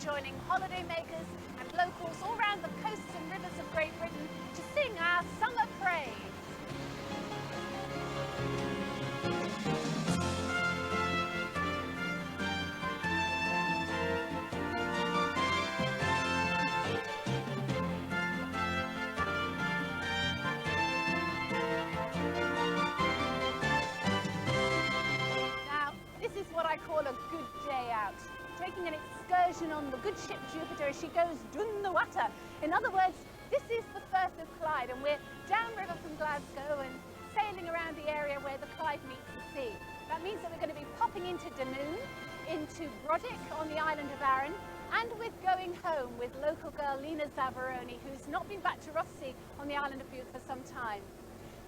joining holidaymakers and locals all around the coasts and rivers of Great Britain to sing our summer praise. This is what I call a good day out, taking an excursion on the good ship Jupiter as she goes down the water. In other words, this is the Firth of Clyde, and we're downriver from Glasgow and sailing around the area where the Clyde meets the sea. That means that we're going to be popping into Dunoon, into Brodick on the island of Arran, and we're going home with local girl Lena Zavaroni, who's not been back to Rothsay on the island of Bute for some time.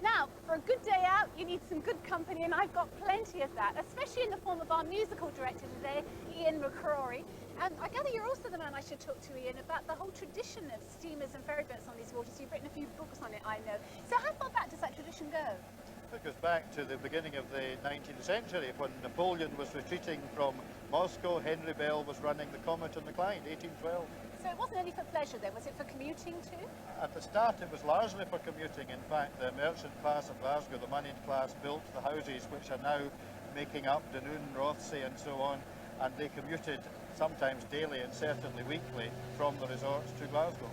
Now, for a good day out, you need some good company, and I've got plenty of that, especially in the form of our musical director today, Ian McCrory. And I gather you're also the man I should talk to, Ian, about the whole tradition of steamers and ferry boats on these waters. You've written a few books on it, I know. So how far back does that tradition go? It goes back to the beginning of the 19th century, when Napoleon was retreating from Moscow. Henry Bell was running the Comet on the Clyde, 1812. So it wasn't only for pleasure then, was it for commuting too? At the start it was largely for commuting. In fact, the merchant class of Glasgow, the moneyed class, built the houses which are now making up Dunoon, Rothsay and so on, and they commuted sometimes daily and certainly weekly from the resorts to Glasgow.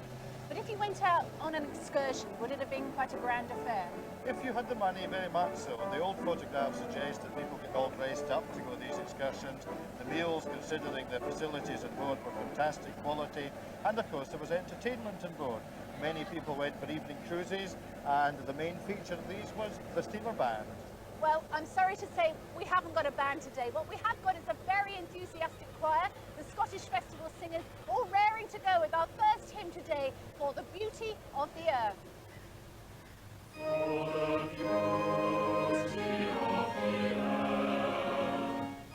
But if you went out on an excursion, would it have been quite a grand affair? If you had the money, very much so. The old photographs suggest that people get all dressed up to go these excursions. The meals, considering the facilities on board, were fantastic quality. And of course, there was entertainment on board. Many people went for evening cruises, and the main feature of these was the steamer band. Well, I'm sorry to say we haven't got a band today. What we have got is a very enthusiastic choir, the Scottish Festival Singers, all raring to go with our first hymn today, For the Beauty of the Earth. For the beauty of the earth,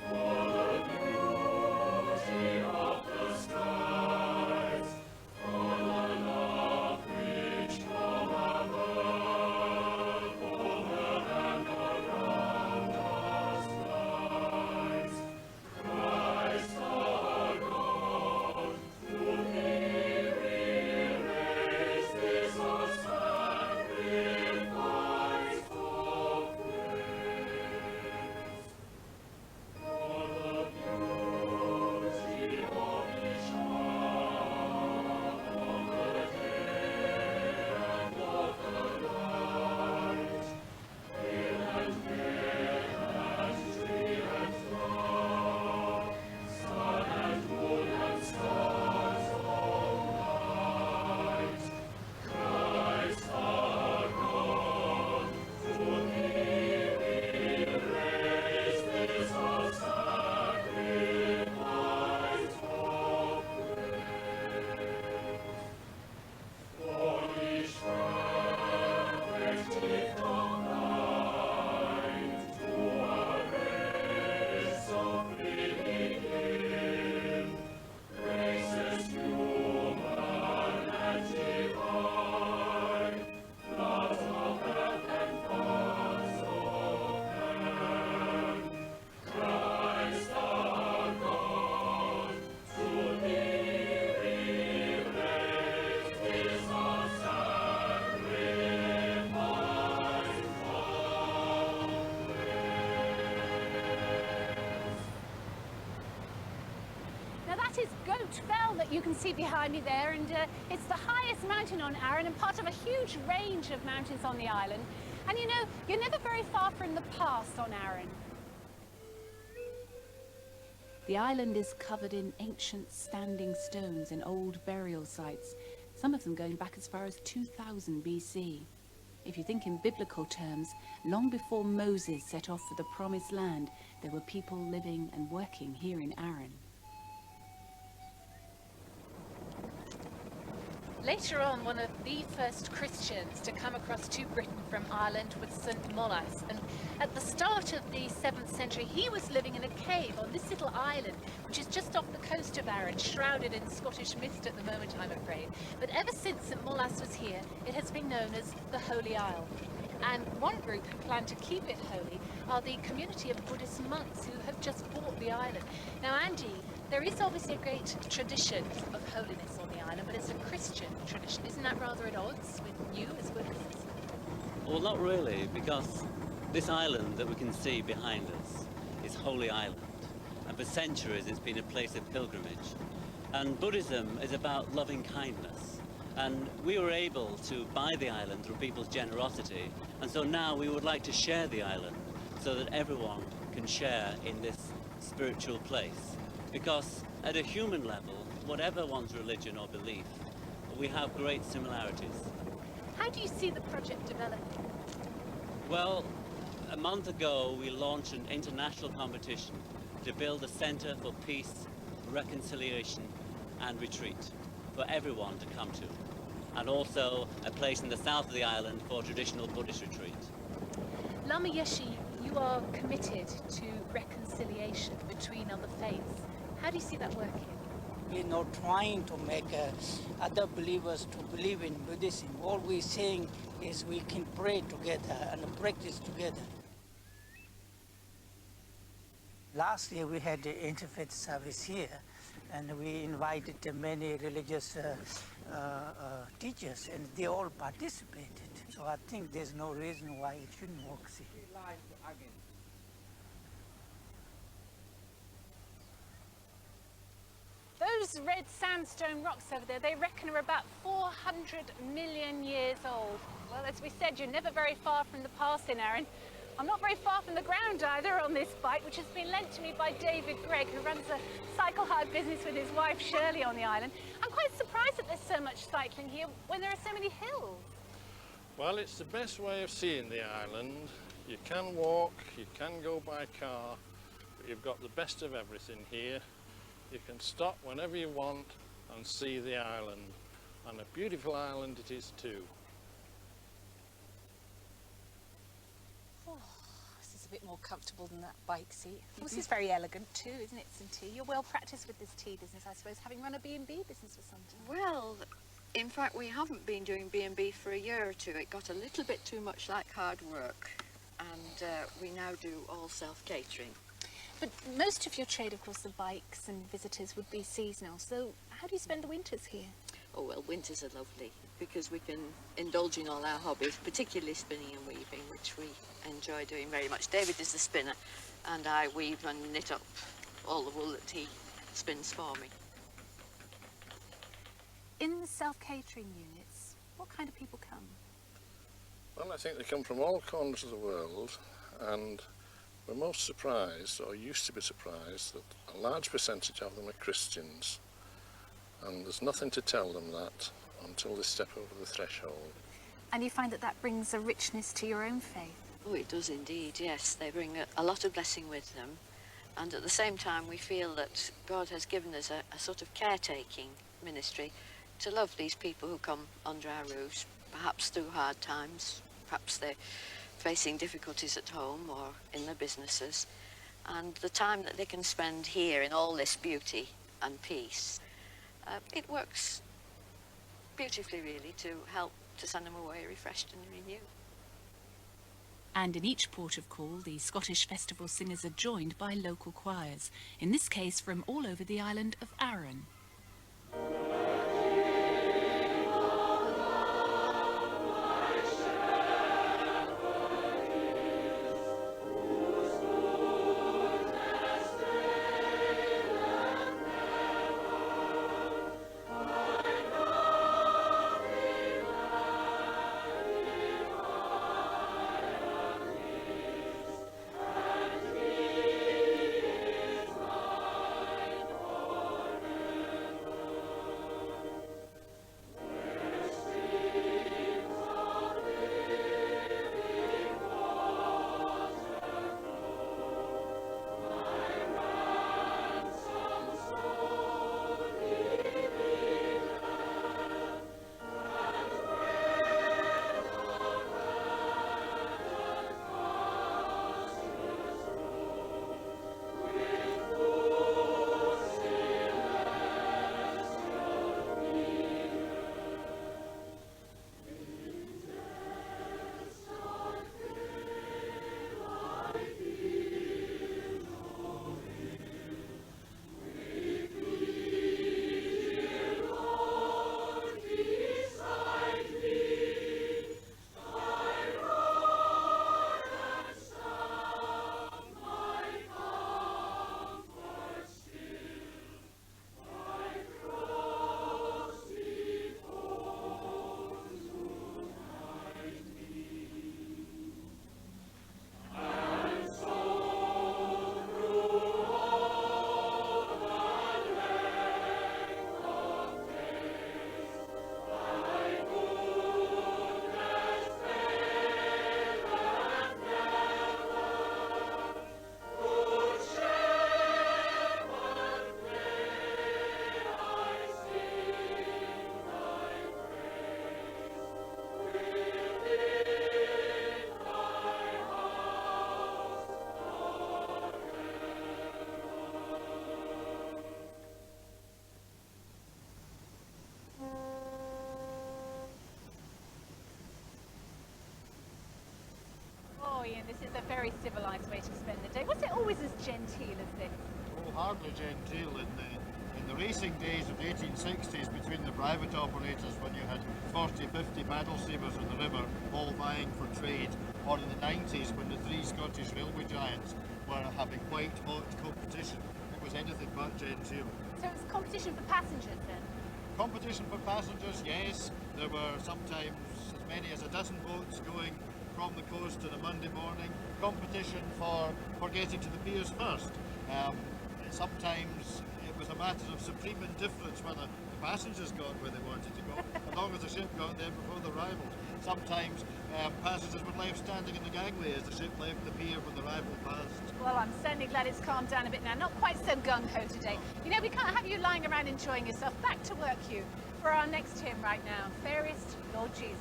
for the beauty of the skies, for the love which from above over and around us lies. Christ our God, to thee we raise this our sacrifice for praise. For the beauty of each hour of the day and of the night, hill and vale and tree and flower, sun and moon and stars all night. Christ our God, to thee we raise this our sacrifice for praise. For each perfect gift of thine to our race so freely give, graces human and divine, loves of earth and thoughts of man. Christ our God, to thee we raise this our sacrifice for praise. Now that is Goat Fell that you can see behind me there, and it's the highest mountain on Arran and part of a huge range of mountains on the island. And you know, you're never very far from the past on Arran. The island is covered in ancient standing stones and old burial sites, some of them going back as far as 2000 BC. If you think in biblical terms, long before Moses set off for the Promised Land, there were people living and working here in Arran. Later on, one of the first Christians to come across to Britain from Ireland was St. Molas, and at the start of the 7th century he was living in a cave on this little island which is just off the coast of Arran, shrouded in Scottish mist at the moment, I'm afraid. But ever since St. Molas was here, it has been known as the Holy Isle. And one group who plan to keep it holy are the community of Buddhist monks who have just bought the island. Now, Andy, There is obviously a great tradition of holiness on the island, but it's a Christian tradition. Isn't that rather at odds with you as Buddhists? Well, not really, because this island that we can see behind us is Holy Island, and for centuries it's been a place of pilgrimage. And Buddhism is about loving kindness, and we were able to buy the island through people's generosity, and so now we would like to share the island so that everyone can share in this spiritual place. Because at a human level, whatever one's religion or belief, we have great similarities. How do you see the project developing? Well, a month ago we launched an international competition to build a centre for peace, reconciliation and retreat for everyone to come to, and also a place in the south of the island for traditional Buddhist retreat. Lama Yeshe, you are committed to reconciliation between other faiths. How do you see that working? We're not trying to make other believers to believe in Buddhism. All we're saying is we can pray together and practice together. Last year we had the interfaith service here, and we invited many religious teachers, and they all participated. So I think there's no reason why it shouldn't work. Those red sandstone rocks over there, they reckon are about 400 million years old. Well, as we said, you're never very far from the passing, Aaron. I'm not very far from the ground either on this bike, which has been lent to me by David Gregg, who runs a cycle hire business with his wife Shirley on the island. I'm quite surprised that there's so much cycling here when there are so many hills. Well, it's the best way of seeing the island. You can walk, you can go by car, but you've got the best of everything here. You can stop whenever you want and see the island, and a beautiful island it is too. Oh, this is a bit more comfortable than that bike seat. This is very elegant too, isn't it, some tea? You're well practiced with this tea business, I suppose, having run a B&B business for some time. Well, in fact, we haven't been doing B&B for a year or two. It got a little bit too much like hard work, and we now do all self-catering. But most of your trade, of course, the bikes and visitors would be seasonal. So how do you spend the winters here? Oh, well, winters are lovely because we can indulge in all our hobbies, particularly spinning and weaving, which we enjoy doing very much. David is the spinner, and I weave and knit up all the wool that he spins for me. In the self-catering units, what kind of people come? Well, I think they come from all corners of the world, and we're most surprised, or used to be surprised, that a large percentage of them are Christians, and there's nothing to tell them that until they step over the threshold. And you find that that brings a richness to your own faith? Oh, it does indeed, yes. They bring a lot of blessing with them, and at the same time we feel that God has given us a sort of caretaking ministry to love these people who come under our roofs, perhaps through hard times, perhaps they're facing difficulties at home or in their businesses, and the time that they can spend here in all this beauty and peace, it works beautifully really to help to send them away refreshed and renewed. And in each port of call, the Scottish festival singers are joined by local choirs, in this case from all over the island of Arran. it's a very civilised way to spend the day. Was it always as genteel as this? Oh, hardly genteel. In the racing days of the 1860s, between the private operators, when you had 40, 50 paddle steamers on the river all vying for trade, or in the 90s when the three Scottish railway giants were having white hot competition, it was anything but genteel. So it's competition for passengers then? Competition for passengers, yes. There were sometimes as many as a dozen boats going from the coast on a Monday morning. Competition for getting to the piers first. Sometimes it was a matter of supreme indifference whether the passengers got where they wanted to go, as long as the ship got there before the rivals. Sometimes passengers were left standing in the gangway as the ship left the pier when the rival passed. Well, I'm certainly glad it's calmed down a bit now. Not quite so gung-ho today. You know, we can't have you lying around enjoying yourself. Back to work, Hugh, for our next hymn right now. Fairest Lord Jesus.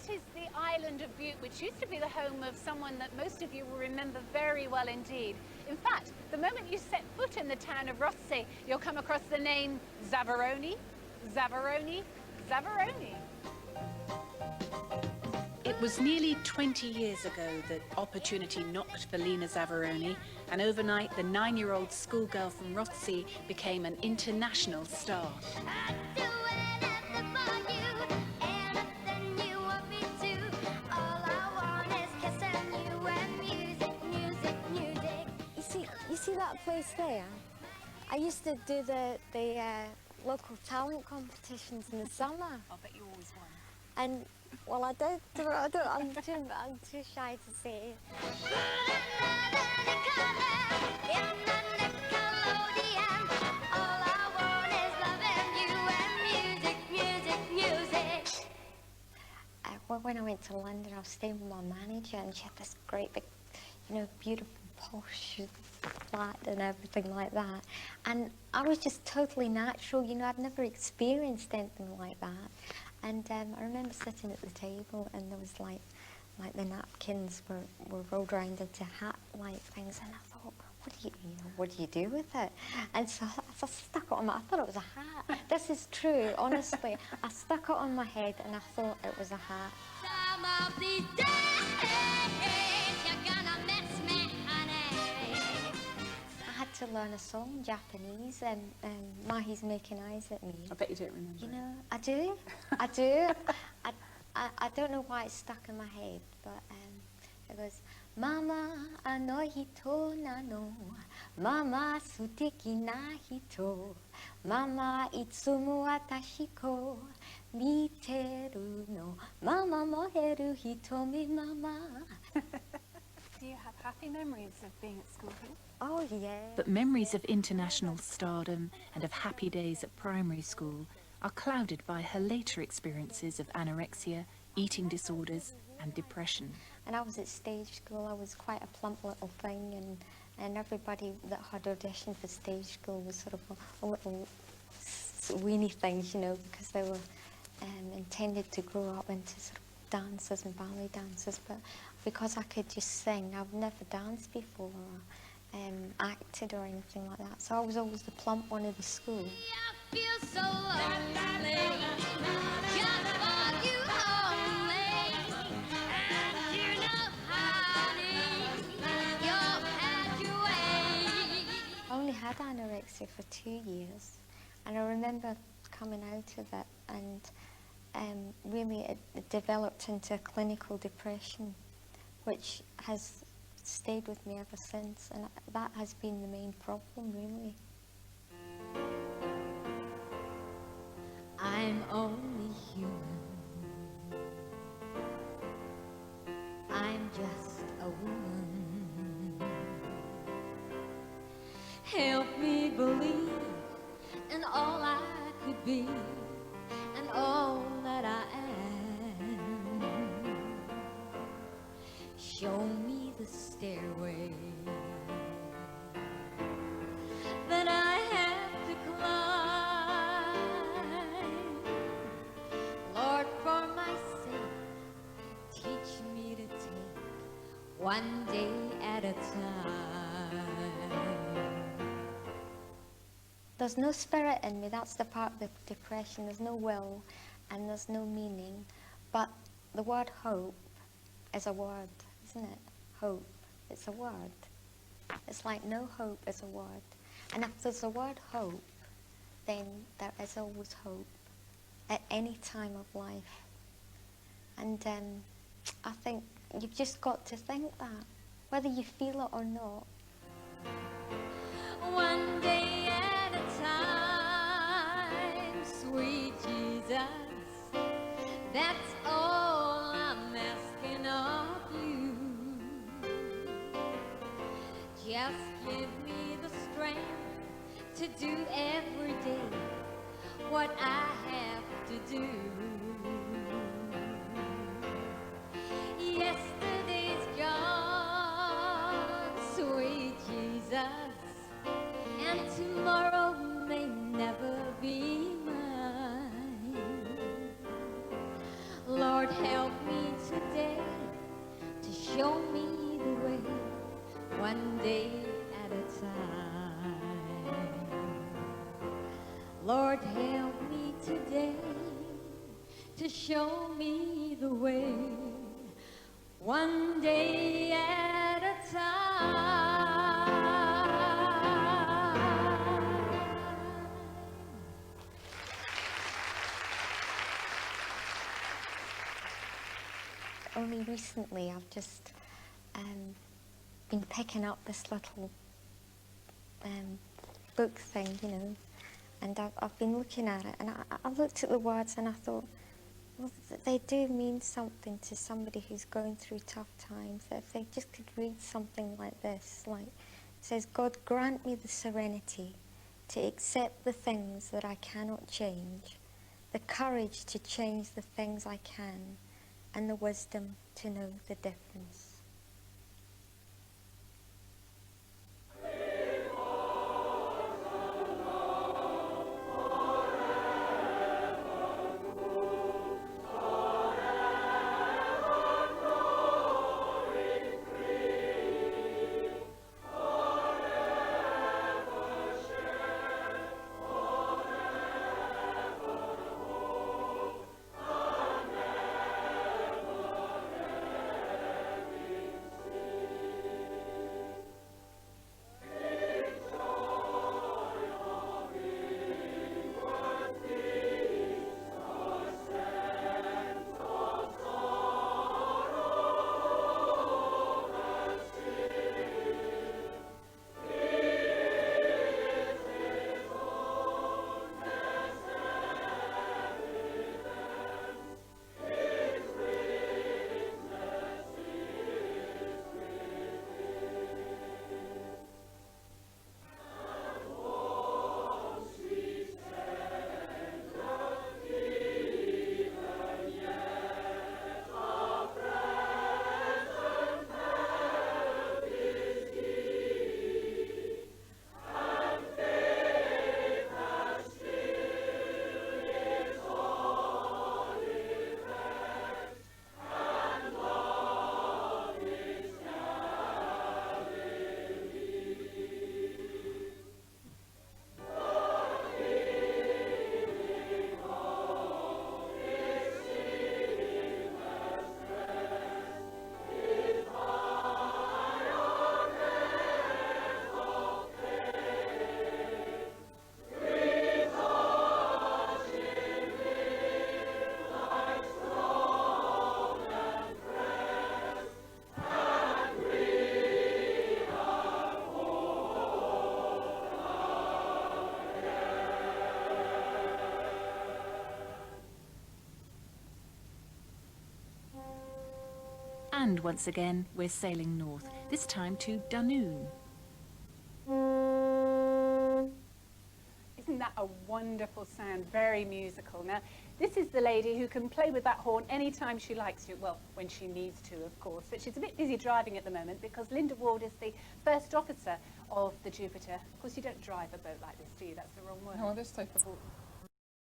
Is the island of Bute, which used to be the home of someone that most of you will remember very well indeed. In fact, the moment you set foot in the town of Rothsay, you'll come across the name Zavaroni, Zavaroni, Zavaroni. It was nearly 20 years ago that opportunity knocked for Lena Zavaroni, and overnight the 9-year-old schoolgirl from Rothsay became an international star. See that place there? I used to do the local talent competitions in the summer. I bet you always won. And well, I'm too shy to say. When I went to London, I was staying with my manager, and she had this great big, beautiful posh flat and everything like that. And I was just totally natural, I'd never experienced anything like that. And I remember sitting at the table, and there was like the napkins were rolled around into hat-like things, and I thought, what do you do with it? And so I stuck it on my, I thought it was a hat. This is true, honestly. I stuck it on my head and I thought it was a hat. Some of these days you're gonna miss me, honey. I had to learn a song in Japanese, and Mahi's making eyes at me. I bet you don't remember. You know, I do. I do. I don't know why it's stuck in my head, but it goes, Mama, ano hito nano, Mama, suteki na hito, Mama, itsumo watashi ko miteru no, Mama, moheru hitomi mama. Do you have happy memories of being at school here? Oh, yeah. But memories of international stardom and of happy days at primary school are clouded by her later experiences of anorexia, eating disorders and depression. And I was at stage school. I was quite a plump little thing, and everybody that had auditioned for stage school was sort of a little weeny things, you know, because they were intended to grow up into sort of dancers and ballet dancers. But because I could just sing, I've never danced before or acted or anything like that. So I was always the plump one of the school. I feel so lonely, just for you only. And you know, honey, you've had your way. I only had anorexia for 2 years, and I remember coming out of it, and really it developed into clinical depression, which has stayed with me ever since, and that has been the main problem, really. I'm only human. I'm just a woman. Help me believe in all I could be and all that I am. Show me the stairway that I have to climb. Lord, for my sake, teach me to take one day at a time. There's no spirit in me, that's the part of the depression. There's no will and there's no meaning. But the word hope is a word, isn't it? Hope, it's a word. It's like no hope is a word. And if there's a word hope, then there is always hope at any time of life. And I think you've just got to think that, whether you feel it or not. One day at a time, sweet Jesus, that's all I'm asking of you. Just give me the strength to do every day what I have to do. Yesterday's gone, sweet Jesus, and tomorrow may never be mine. Lord, help me today to show me the way, one day at a time. Lord, help me today to show me the way, one day at a time. Only recently I've just been picking up this little book thing, you know, and I've been looking at it, and I looked at the words and I thought, well, they do mean something to somebody who's going through tough times. That if they just could read something like this, like it says, God, grant me the serenity to accept the things that I cannot change, the courage to change the things I can, and the wisdom to know the difference. And once again, we're sailing north, this time to Dunoon. Isn't that a wonderful sound? Very musical. Now, this is the lady who can play with that horn anytime she likes to. Well, when she needs to, of course. But she's a bit busy driving at the moment because Linda Ward is the first officer of the Jupiter. Of course, you don't drive a boat like this, do you? That's the wrong word. No, this type of boat.